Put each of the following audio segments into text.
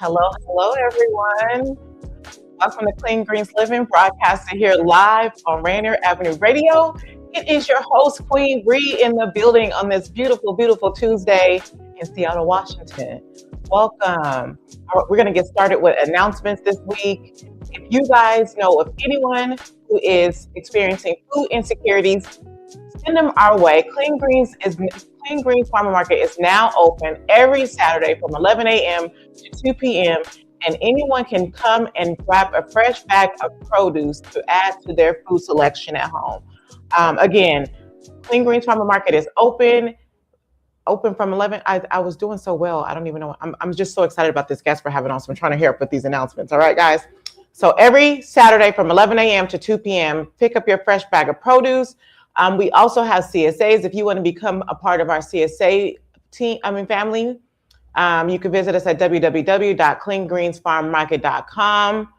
Hello, everyone. Welcome to Clean Greens Living, broadcasted here live on Rainier Avenue Radio. It is your host, Queen Bree, in the building on this beautiful, beautiful Tuesday in Seattle, Washington. Welcome. We're going to get started with announcements this week. If you guys know of anyone who is experiencing food insecurities, send them our way. Clean Greens Farmer Market is now open every Saturday from 11 a.m. to 2 p.m. and anyone can come and grab a fresh bag of produce to add to their food selection at home. Again, Clean Greens Farmer Market is open from 11. I was doing so well. I don't even know. I'm just so excited about this guest we're having on. So I'm trying to hear up with these announcements. All right, guys. So every Saturday from 11 a.m. to 2 p.m., pick up your fresh bag of produce. We also have CSAs. If you want to become a part of our CSA family, you can visit us at www.cleangreensfarmmarket.com.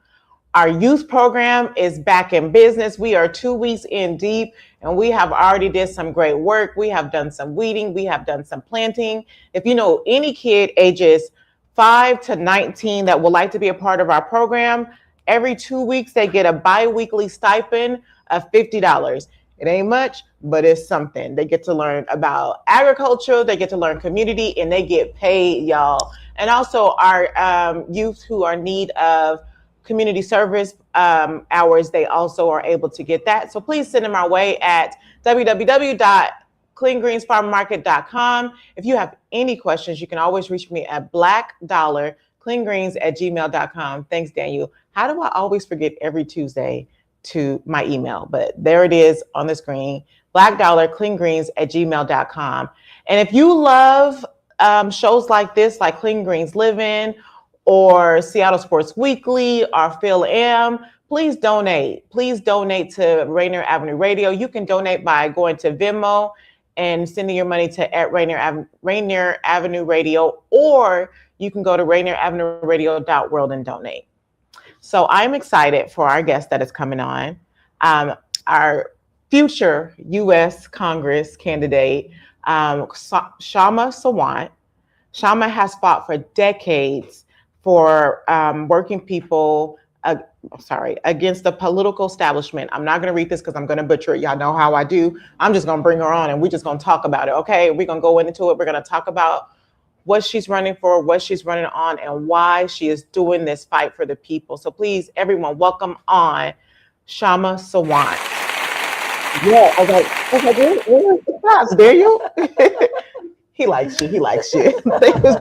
Our youth program is back in business. We are 2 weeks in deep, and we have already did some great work. We have done some weeding. We have done some planting. If you know any kid ages 5 to 19 that would like to be a part of our program, every 2 weeks they get a bi-weekly stipend of $50. It ain't much, but it's something. They get to learn about agriculture, they get to learn community, and they get paid, y'all. And also our youth who are in need of community service hours, they also are able to get that. So please send them our way at www.cleangreensfarmmarket.com. If you have any questions, you can always reach me at blackdollarcleangreens@gmail.com. Thanks, Daniel. How do I always forget every Tuesday to my email? But there it is on the screen, blackdollarcleangreens@gmail.com. And if you love shows like this, like Clean Greens Living or Seattle Sports Weekly or Phil M, please donate. Please donate to Rainier Avenue Radio. You can donate by going to Venmo and sending your money to at Rainier Avenue Radio, or you can go to rainieravenueradio.world and donate. So I'm excited for our guest that is coming on, our future U.S. Congress candidate, Kshama Sawant. Kshama has fought for decades for working people, against the political establishment. I'm not going to read this because I'm going to butcher it. Y'all know how I do. I'm just going to bring her on and we're just going to talk about it. Okay, we're going to go into it. We're going to talk about what she's running for, what she's running on, and why she is doing this fight for the people. So please, everyone, welcome on Kshama Sawant. Yeah, I was like, where's the class? There you? He likes you.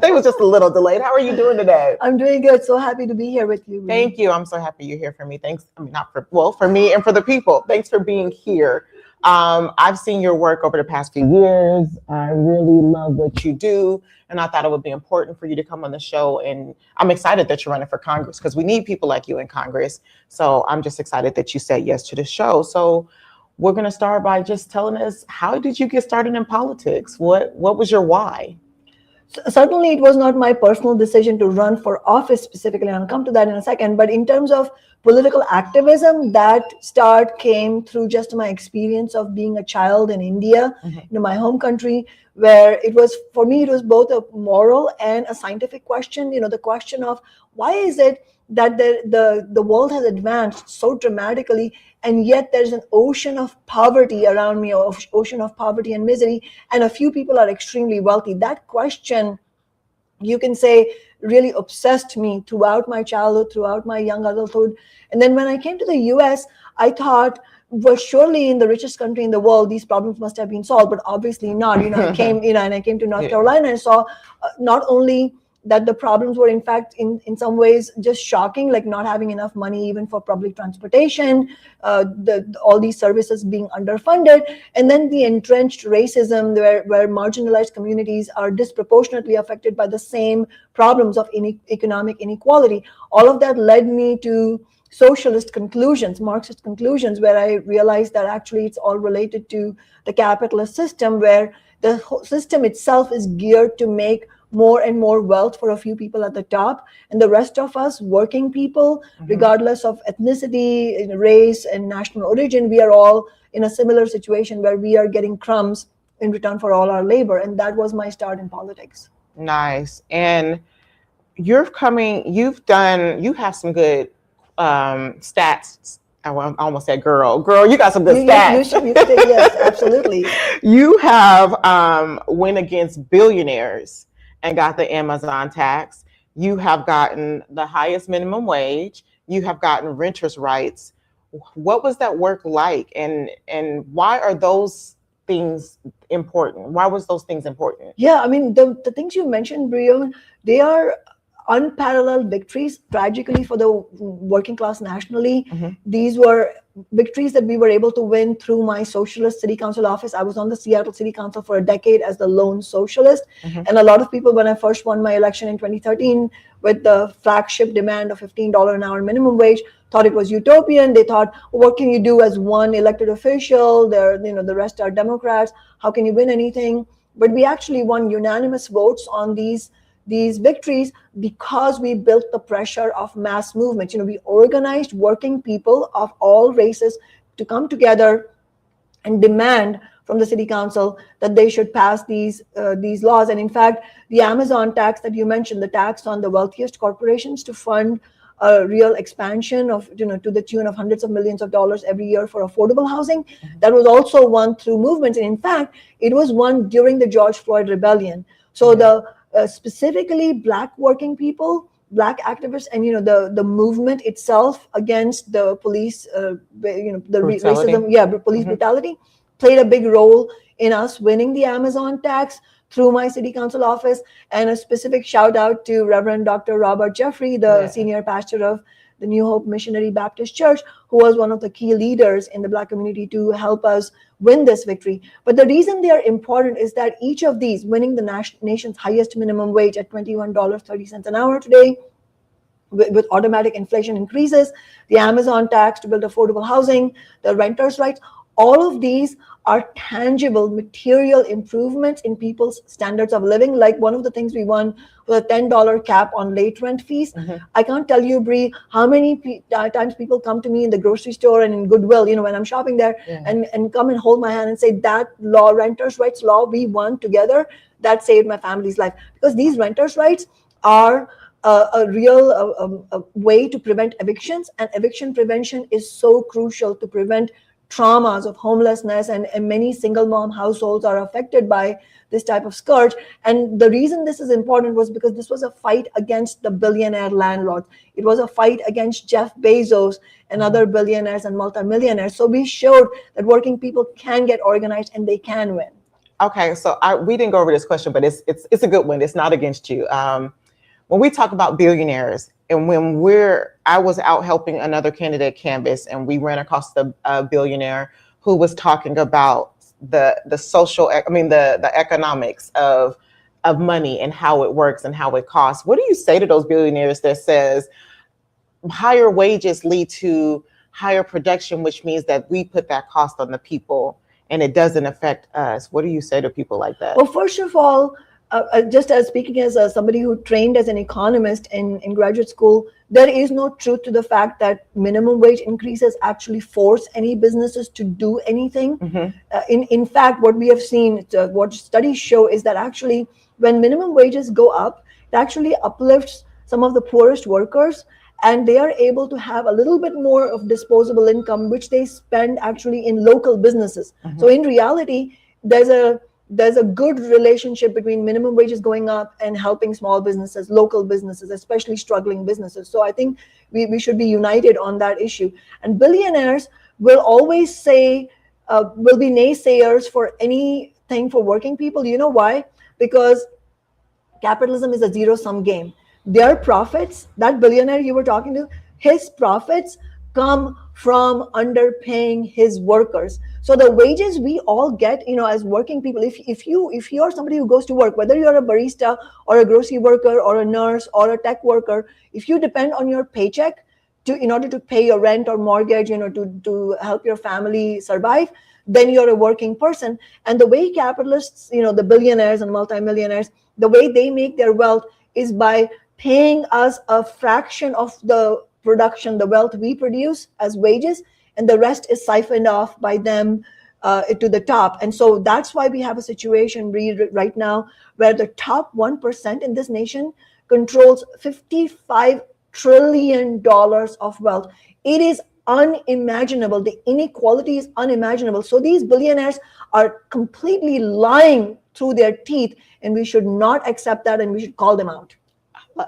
They was just a little delayed. How are you doing today? I'm doing good. So happy to be here with you. Thank you. I'm so happy you're here for me. Thanks. I mean, for me and for the people. Thanks for being here. I've seen your work over the past few years. I really love what you do. And I thought it would be important for you to come on the show. And I'm excited that you're running for Congress because we need people like you in Congress. So I'm just excited that you said yes to the show. So we're going to start by just telling us, how did you get started in politics? What was your why? Certainly, it was not my personal decision to run for office specifically. I'll come to that in a second. But in terms of political activism, that start came through just my experience of being a child in India, my home country, where it was both a moral and a scientific question. The question of why is it that the world has advanced so dramatically, and yet there's an ocean of poverty around me, ocean of poverty and misery, and a few people are extremely wealthy. That question, you can say, really obsessed me throughout my childhood, throughout my young adulthood. And then when I came to the US, I thought, well, surely in the richest country in the world, these problems must have been solved, but obviously not. I came to North Carolina and saw not only that the problems were in fact in some ways just shocking, like not having enough money even for public transportation, all these services being underfunded, and then the entrenched racism where marginalized communities are disproportionately affected by the same problems of economic inequality. All of that led me to socialist conclusions, Marxist conclusions, where I realized that actually it's all related to the capitalist system, where the whole system itself is geared to make more and more wealth for a few people at the top, and the rest of us working people, regardless of ethnicity, race, and national origin, we are all in a similar situation where we are getting crumbs in return for all our labor. And that was my start in politics. Nice. And you have some good stats. I almost said girl, you got some good You stats. should say yes, absolutely. You have went against billionaires and got the Amazon tax. You have gotten the highest minimum wage. You have gotten renters' rights. What was that work like, and why are those things important? Why was those things important? Yeah, I mean, the things you mentioned, Brio, they are unparalleled victories, tragically, for the working class nationally. These were victories that we were able to win through my socialist city council office. I was on the Seattle City Council for a decade as the lone socialist. And a lot of people, when I first won my election in 2013 with the flagship demand of $15 an hour minimum wage, thought it was utopian. They thought, what can you do as one elected official? The rest are Democrats. How can you win anything? But we actually won unanimous votes on these victories because we built the pressure of mass movements. We organized working people of all races to come together and demand from the city council that they should pass these laws. And in fact, the Amazon tax that you mentioned, the tax on the wealthiest corporations to fund a real expansion of, to the tune of hundreds of millions of dollars every year for affordable housing, that was also won through movements. And in fact, it was won during the George Floyd rebellion. So the specifically Black working people, Black activists, and the movement itself against the police, racism, police brutality, played a big role in us winning the Amazon tax through my city council office. And a specific shout out to Reverend Dr. Robert Jeffrey, the senior pastor of the New Hope Missionary Baptist Church, who was one of the key leaders in the Black community to help us win this victory. But the reason they are important is that each of these, winning the nation's highest minimum wage at $21.30 an hour today, with automatic inflation increases, the Amazon tax to build affordable housing, the renters' rights, all of these are tangible material improvements in people's standards of living. Like one of the things we won was a $10 cap on late rent fees. I can't tell you, Bree, how many times people come to me in the grocery store and in Goodwill, when I'm shopping there, and come and hold my hand and say, that law, renters' rights law we won together, that saved my family's life. Because these renters' rights are a real way to prevent evictions, and eviction prevention is so crucial to prevent traumas of homelessness, and many single mom households are affected by this type of scourge. And the reason this is important was because this was a fight against the billionaire landlords. It was a fight against Jeff Bezos and other billionaires and multimillionaires. So we showed that working people can get organized and they can win. Okay, so we didn't go over this question, but it's a good one. It's not against you. When we talk about billionaires, and I was out helping another candidate canvass, and we ran across the billionaire who was talking about the social, the economics of money and how it works and how it costs. What do you say to those billionaires that says higher wages lead to higher production, which means that we put that cost on the people and it doesn't affect us? What do you say to people like that? Well, first of all, just as speaking as somebody who trained as an economist in graduate school, there is no truth to the fact that minimum wage increases actually force any businesses to do anything. In fact, what we have seen, what studies show, is that actually when minimum wages go up, it actually uplifts some of the poorest workers, and they are able to have a little bit more of disposable income, which they spend actually in local businesses. So in reality, there's a good relationship between minimum wages going up and helping small businesses, local businesses, especially struggling businesses. So I think we should be united on that issue. And billionaires will always say, will be naysayers for anything for working people. You know why? Because capitalism is a zero-sum game. Their profits, that billionaire you were talking to, his profits come from underpaying his workers. So the wages we all get, as working people, if you're somebody who goes to work, whether you're a barista or a grocery worker or a nurse or a tech worker, if you depend on your paycheck in order to pay your rent or mortgage, to help your family survive, then you're a working person. And the way capitalists, the billionaires and multimillionaires, the way they make their wealth is by paying us a fraction of the production, the wealth we produce as wages, and the rest is siphoned off by them to the top. And so that's why we have a situation right now where the top 1% in this nation controls $55 trillion of wealth. It is unimaginable. The inequality is unimaginable. So these billionaires are completely lying through their teeth, and we should not accept that, and we should call them out.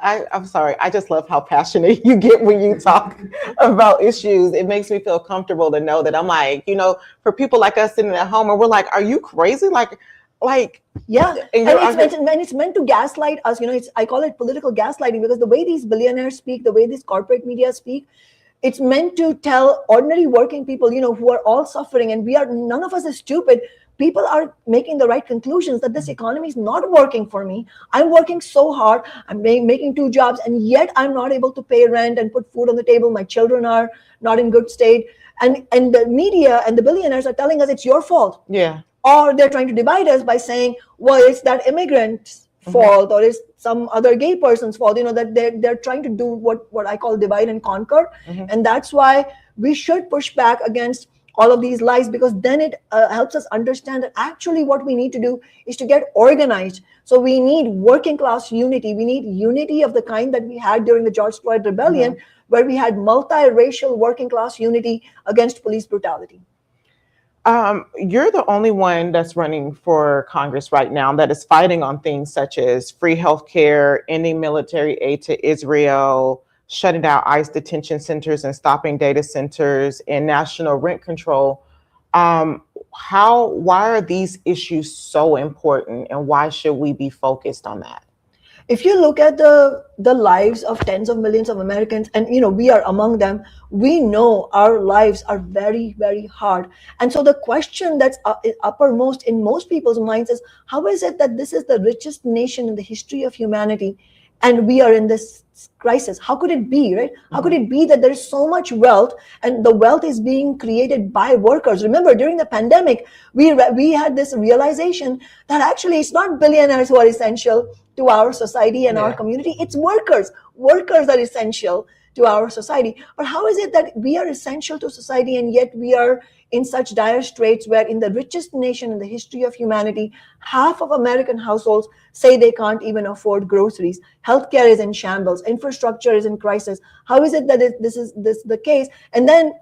I'm sorry. I just love how passionate you get when you talk about issues. It makes me feel comfortable to know that I'm like, for people like us sitting at home and we're like, are you crazy? Like, yeah. And it's meant to gaslight us. I call it political gaslighting, because the way these billionaires speak, the way this corporate media speak, it's meant to tell ordinary working people, who are all suffering, and none of us is stupid. People are making the right conclusions that this economy is not working for me. I'm working so hard. I'm making 2 jobs, and yet I'm not able to pay rent and put food on the table. My children are not in good state. And the media and the billionaires are telling us it's your fault. Yeah. Or they're trying to divide us by saying, well, it's that immigrant's fault, or it's some other gay person's fault, that they're trying to do what I call divide and conquer. And that's why we should push back against all of these lies, because then it helps us understand that actually what we need to do is to get organized. So we need working class unity. We need unity of the kind that we had during the George Floyd rebellion, where we had multiracial working class unity against police brutality. You're the only one that's running for Congress right now that is fighting on things such as free healthcare, ending military aid to Israel, shutting down ICE detention centers and stopping data centers, and national rent control. Why are these issues so important, and why should we be focused on that? If you look at the lives of tens of millions of Americans, and we are among them, we know our lives are very, very hard. And so the question that's uppermost in most people's minds is, how is it that this is the richest nation in the history of humanity, and we are in this crisis? How could it be, right? How could it be that there's so much wealth, and the wealth is being created by workers? Remember, during the pandemic, we had this realization that actually it's not billionaires who are essential to our society and our community. It's workers. Workers are essential to our society. But how is it that we are essential to society, and yet we are in such dire straits, where in the richest nation in the history of humanity, half of American households say they can't even afford groceries? Healthcare is in shambles. Infrastructure is in crisis. How is it that this is the case? And then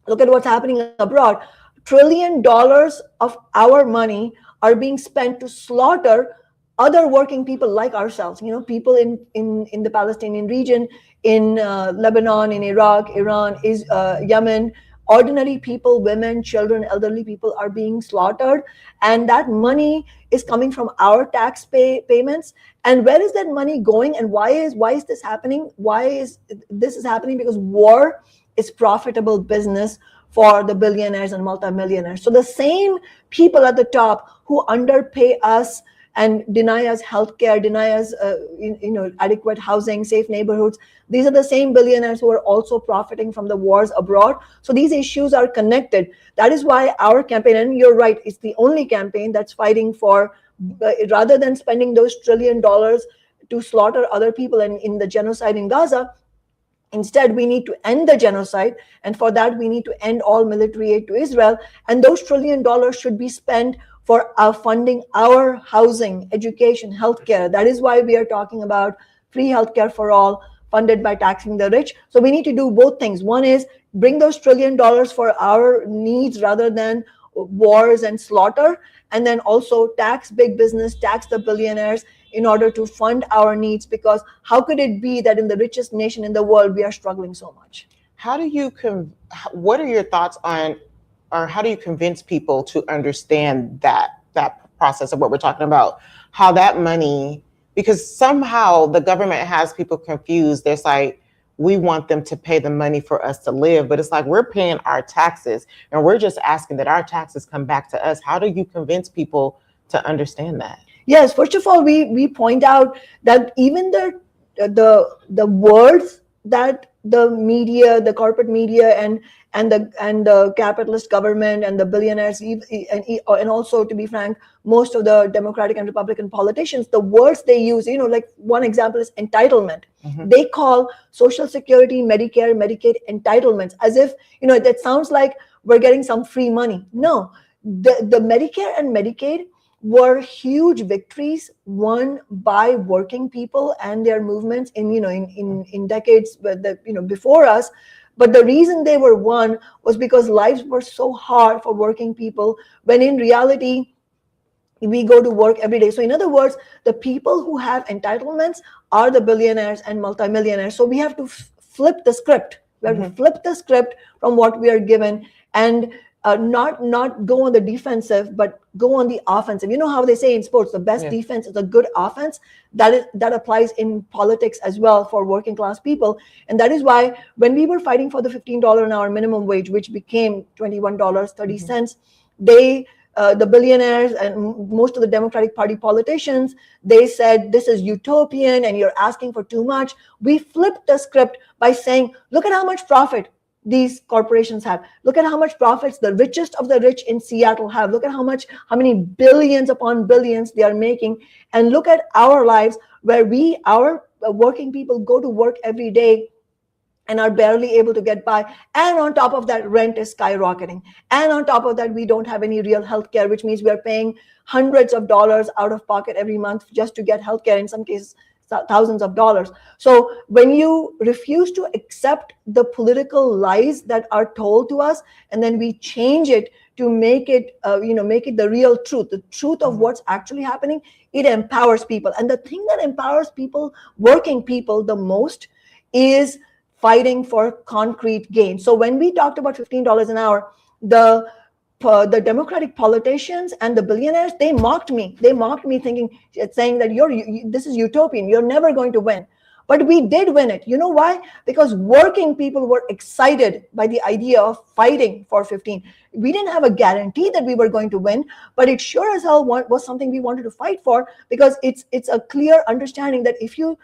look at what's happening abroad. $1 trillion of our money are being spent to slaughter other working people like ourselves, people in the Palestinian region, in Lebanon, in Iraq, Iran, Yemen. Ordinary people, women, children, elderly people are being slaughtered, and that money is coming from our tax payments. And where is that money going, and why is this happening? Why is this happening? Because war is profitable business for the billionaires and multimillionaires. So the same people at the top who underpay us and deny us healthcare, deny us adequate housing, safe neighborhoods, these are the same billionaires who are also profiting from the wars abroad. So these issues are connected. That is why our campaign, and you're right, it's the only campaign that's fighting for, rather than spending those $1 trillion to slaughter other people and in the genocide in Gaza, instead, we need to end the genocide. And for that, we need to end all military aid to Israel. And those $1 trillion should be spent for funding our housing, education, healthcare. That is why we are talking about free healthcare for all, funded by taxing the rich. So we need to do both things. One is bring those $1 trillion for our needs rather than wars and slaughter. And then also tax big business, tax the billionaires in order to fund our needs. Because how could it be that in the richest nation in the world, we are struggling so much? What are your thoughts on, or how do you convince people to understand that process of what we're talking about? How that money, because somehow the government has people confused. There's like, we want them to pay the money for us to live, but it's like we're paying our taxes and we're just asking that our taxes come back to us. How do you convince people to understand that? Yes, first of all, we point out that even the words that the media, the corporate media, and the capitalist government and the billionaires, and also, to be frank, most of the Democratic and Republican politicians, the words they use, like one example is entitlement. They call Social Security, Medicare, Medicaid entitlements, as if that sounds like we're getting some free money. No, the Medicare and Medicaid were huge victories won by working people and their movements in decades before us. But the reason they were won was because lives were so hard for working people, when in reality we go to work every day. So in other words, the people who have entitlements are the billionaires and multimillionaires. So we have to flip the script. We have to flip the script from what we are given, and not go on the defensive, but go on the offensive. You know how they say in sports, the best defense is a good offense. That applies in politics as well for working class people. And that is why when we were fighting for the $15 an hour minimum wage, which became $21.30, the billionaires and most of the Democratic Party politicians, they said, this is utopian and you're asking for too much. We flipped the script by saying, look at how much profit these corporations have. Look at how much profits the richest of the rich in Seattle have. Look at how many billions upon billions they are making. And look at our lives, where our working people go to work every day and are barely able to get by. And on top of that, rent is skyrocketing. And on top of that, we don't have any real health care, which means we are paying hundreds of dollars out of pocket every month just to get health care, in some cases thousands of dollars. So when you refuse to accept the political lies that are told to us, and then we change it to make it the real truth, the truth of what's actually happening, it empowers people. And the thing that empowers people, working people, the most is fighting for concrete gain. So when we talked about $15 an hour, the Democratic politicians and the billionaires, they mocked me. They mocked me, saying that this is utopian. You're never going to win. But we did win it. You know why? Because working people were excited by the idea of fighting for 15. We didn't have a guarantee that we were going to win, but it sure as hell was something we wanted to fight for, because it's a clear understanding that if you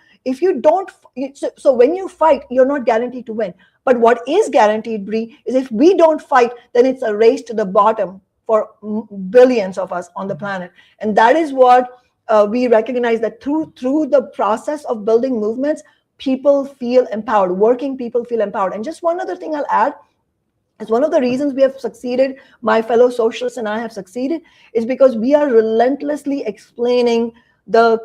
don't, so when you fight, you're not guaranteed to win. But what is guaranteed, Bree, is if we don't fight, then it's a race to the bottom for billions of us on the planet. And that is what we recognize, that through the process of building movements, people feel empowered. Working people feel empowered. And just one other thing I'll add is, one of the reasons we have succeeded, my fellow socialists and I have succeeded, is because we are relentlessly explaining the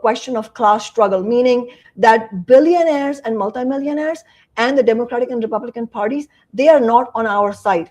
question of class struggle, meaning that billionaires and multimillionaires and the Democratic and Republican parties, they are not on our side.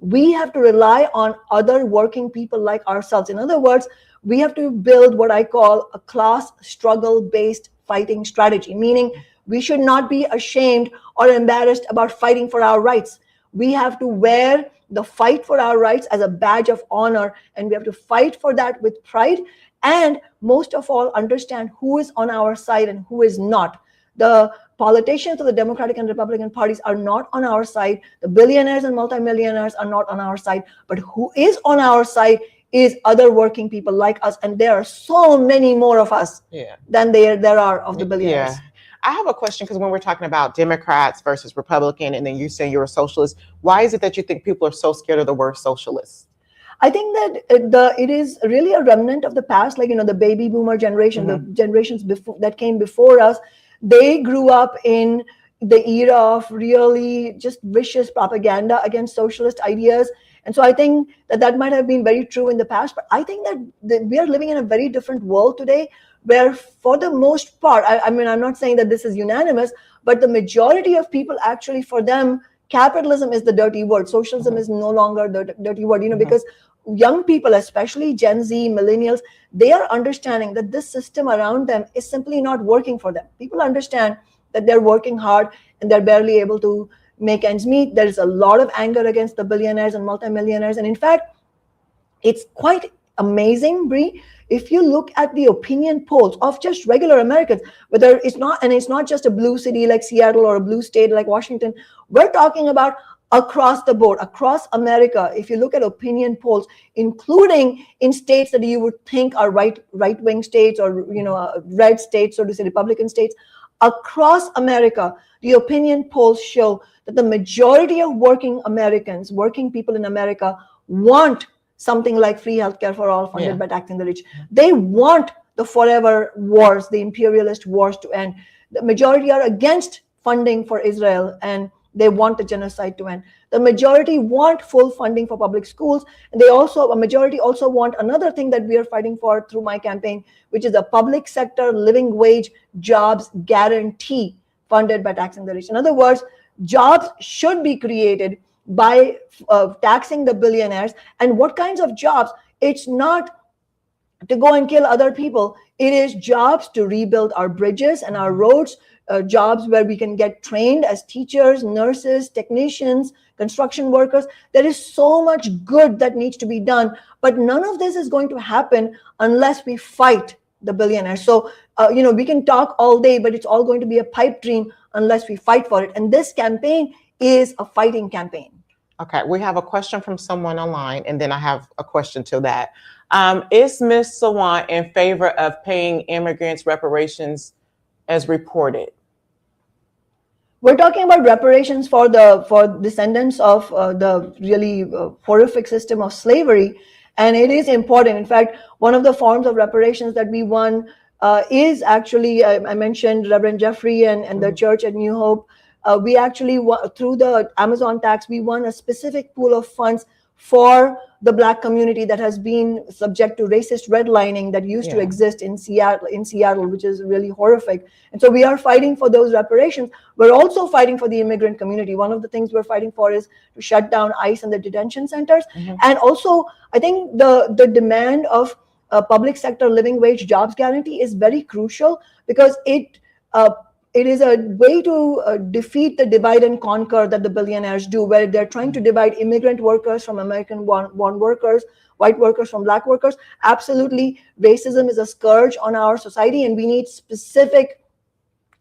We have to rely on other working people like ourselves. In other words, we have to build what I call a class struggle-based fighting strategy, meaning we should not be ashamed or embarrassed about fighting for our rights. We have to wear the fight for our rights as a badge of honor, and we have to fight for that with pride, and most of all, understand who is on our side and who is not. The politicians of the Democratic and Republican parties are not on our side. The billionaires and multimillionaires are not on our side. But who is on our side is other working people like us. And there are so many more of us than there are of the billionaires. Yeah. I have a question, because when we're talking about Democrats versus Republican, and then you say you're a socialist, why is it that you think people are so scared of the word socialist? I think that it is really a remnant of the past, like, the baby boomer generation, the generations that came before us. They grew up in the era of really just vicious propaganda against socialist ideas. And so I think that might have been very true in the past. But I think that we are living in a very different world today, where for the most part, I mean, I'm not saying that this is unanimous, but the majority of people, actually, for them, capitalism is the dirty word. Socialism is no longer the dirty word, because young people, especially Gen Z, millennials, they are understanding that this system around them is simply not working for them. People understand that they're working hard and they're barely able to make ends meet. There is a lot of anger against the billionaires and multimillionaires. And in fact, it's quite amazing, Bree, if you look at the opinion polls of just regular Americans, whether it's not just a blue city like Seattle or a blue state like Washington. We're talking about across the board, across America. If you look at opinion polls, including in states that you would think are right-wing states, or red states, so to say, Republican states, across America, the opinion polls show that the majority of working Americans, working people in America, want something like free healthcare for all, funded by taxing the rich. They want the forever wars, the imperialist wars, to end. The majority are against funding for Israel, and They want the genocide to end. The majority want full funding for public schools. And a majority also want another thing that we are fighting for through my campaign, which is a public sector living wage jobs guarantee funded by taxing the rich. In other words, jobs should be created by taxing the billionaires. And what kinds of jobs? It's not to go and kill other people. It is jobs to rebuild our bridges and our roads, jobs where we can get trained as teachers, nurses, technicians, construction workers. There is so much good that needs to be done, but none of this is going to happen unless we fight the billionaires. So, we can talk all day, but it's all going to be a pipe dream unless we fight for it. And this campaign is a fighting campaign. Okay, we have a question from someone online, and then I have a question to that. Is Ms. Sawant in favor of paying immigrants reparations as reported? We're talking about reparations for descendants of the really horrific system of slavery, and it is important. In fact, one of the forms of reparations that we won is actually, I mentioned Reverend Jeffrey and the church at New Hope. We actually, through the Amazon tax, we won a specific pool of funds for the Black community that has been subject to racist redlining that used to exist in Seattle, which is really horrific. And so we are fighting for those reparations. We're also fighting for the immigrant community. One of the things we're fighting for is to shut down ICE and the detention centers. And also, I think the demand of public sector living wage jobs guarantee is very crucial, because it is a way to defeat the divide and conquer that the billionaires do, where they're trying to divide immigrant workers from American-born workers, white workers from Black workers. Absolutely, racism is a scourge on our society, and we need specific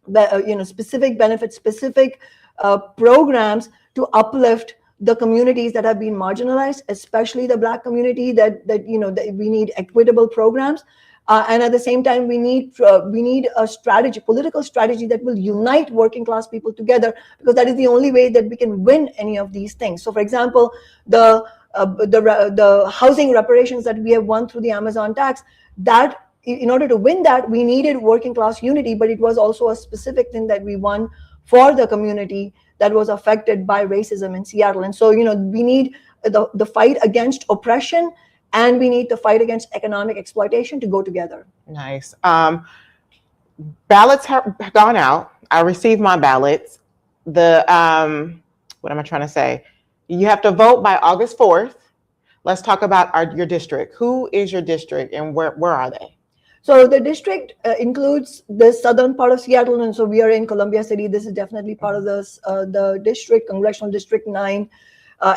benefits, specific programs to uplift the communities that have been marginalized, especially the Black community. That we need equitable programs. And at the same time, we need a strategy, political strategy that will unite working class people together, because that is the only way that we can win any of these things. So, for example, the housing reparations that we have won through the Amazon tax, that in order to win that, we needed working class unity, but it was also a specific thing that we won for the community that was affected by racism in Seattle. And so, we need the fight against oppression, and we need to fight against economic exploitation to go together. Nice. Ballots have gone out. I received my ballots. What am I trying to say? You have to vote by August 4th. Let's talk about your district. Who is your district, and where are they? So the district includes the southern part of Seattle, and so we are in Columbia City. This is definitely part of the district, Congressional District 9.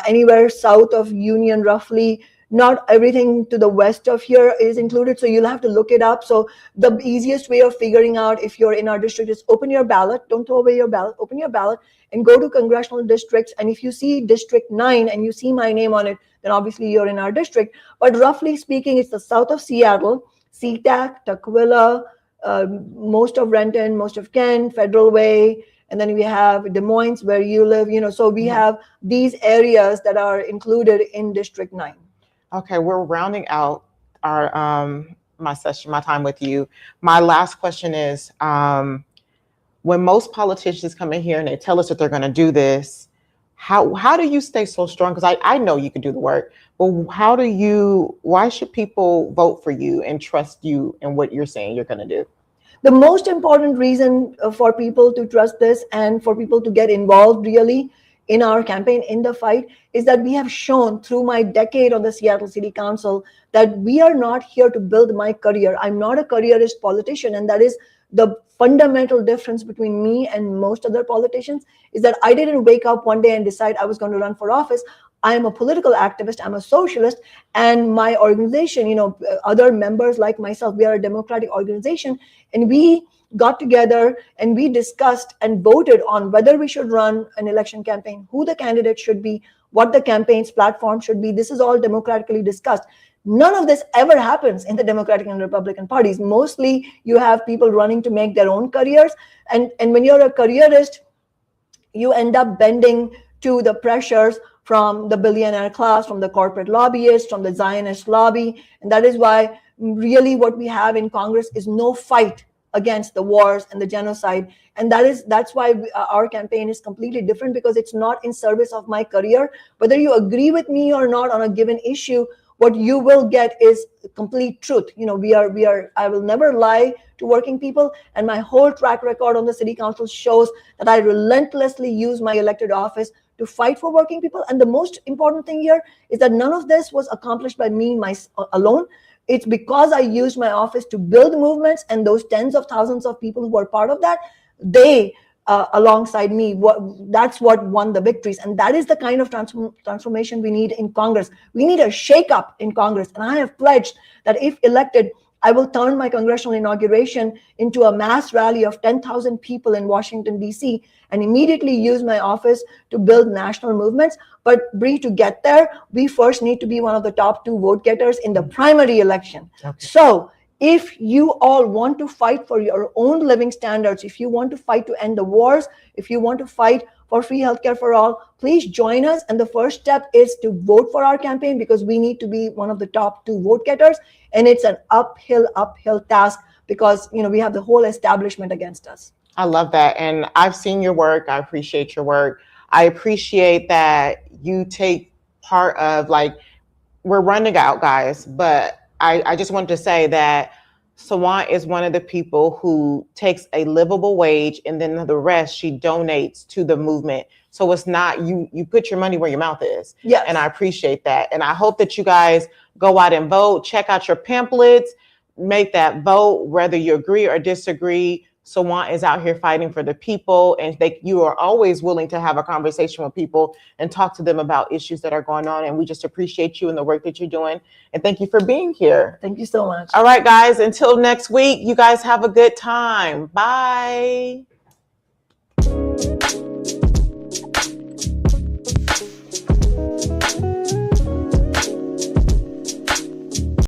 Anywhere south of Union, roughly. Not everything to the west of here is included, so you'll have to look it up. So the easiest way of figuring out if you're in our district is open your ballot. Don't throw away your ballot. Open your ballot and go to congressional districts. And if you see District 9 and you see my name on it, then obviously you're in our district. But roughly speaking, it's the south of Seattle, SeaTac, Tukwila, most of Renton, most of Kent, Federal Way, and then we have Des Moines where you live. So we have these areas that are included in District 9. Okay, we're rounding out our my time with you. My last question is, when most politicians come in here and they tell us that they're going to do this, how do you stay so strong? Because I know you can do the work, but why should people vote for you and trust you and what you're saying you're going to do? The most important reason for people to trust this and for people to get involved really in our campaign, in the fight, is that we have shown through my decade on the Seattle City Council that we are not here to build my career. I'm not a careerist politician, and that is the fundamental difference between me and most other politicians, is that I didn't wake up one day and decide I was going to run for office. I am a political activist, I'm a socialist, and my organization, other members like myself, we are a democratic organization, and we got together and we discussed and voted on whether we should run an election campaign, who the candidate should be, what the campaign's platform should be. This is all democratically discussed. None of this ever happens in the Democratic and Republican parties. Mostly you have people running to make their own careers. And when you're a careerist, you end up bending to the pressures from the billionaire class, from the corporate lobbyists, from the Zionist lobby. And that is why really what we have in Congress is no fight against the wars and the genocide. And that's why our campaign is completely different, because it's not in service of my career. Whether you agree with me or not on a given issue, what you will get is complete truth. I will never lie to working people, and my whole track record on the city council shows that I relentlessly use my elected office to fight for working people. And the most important thing here is that none of this was accomplished by me alone. It's because I used my office to build movements, and those tens of thousands of people who were part of that, they alongside me, that's what won the victories. And that is the kind of transformation we need in Congress. We need a shakeup in Congress. And I have pledged that if elected, I will turn my congressional inauguration into a mass rally of 10,000 people in Washington, D.C., and immediately use my office to build national movements. But Bree, to get there, we first need to be one of the top 2 vote getters in the primary election. Okay. So if you all want to fight for your own living standards, if you want to fight to end the wars, if you want to fight for free healthcare for all, please join us. And the first step is to vote for our campaign, because we need to be one of the top 2 vote getters. And it's an uphill task, because we have the whole establishment against us. I love that. And I've seen your work. I appreciate your work. I appreciate that you take part of, we're running out, guys, but I just wanted to say that Sawant is one of the people who takes a livable wage, and then the rest she donates to the movement. So it's not, you put your money where your mouth is. Yes. And I appreciate that. And I hope that you guys go out and vote, check out your pamphlets, make that vote, whether you agree or disagree. Sawant is out here fighting for the people, and you are always willing to have a conversation with people and talk to them about issues that are going on. And we just appreciate you and the work that you're doing. And thank you for being here. Thank you so much. All right, guys, until next week, you guys have a good time. Bye.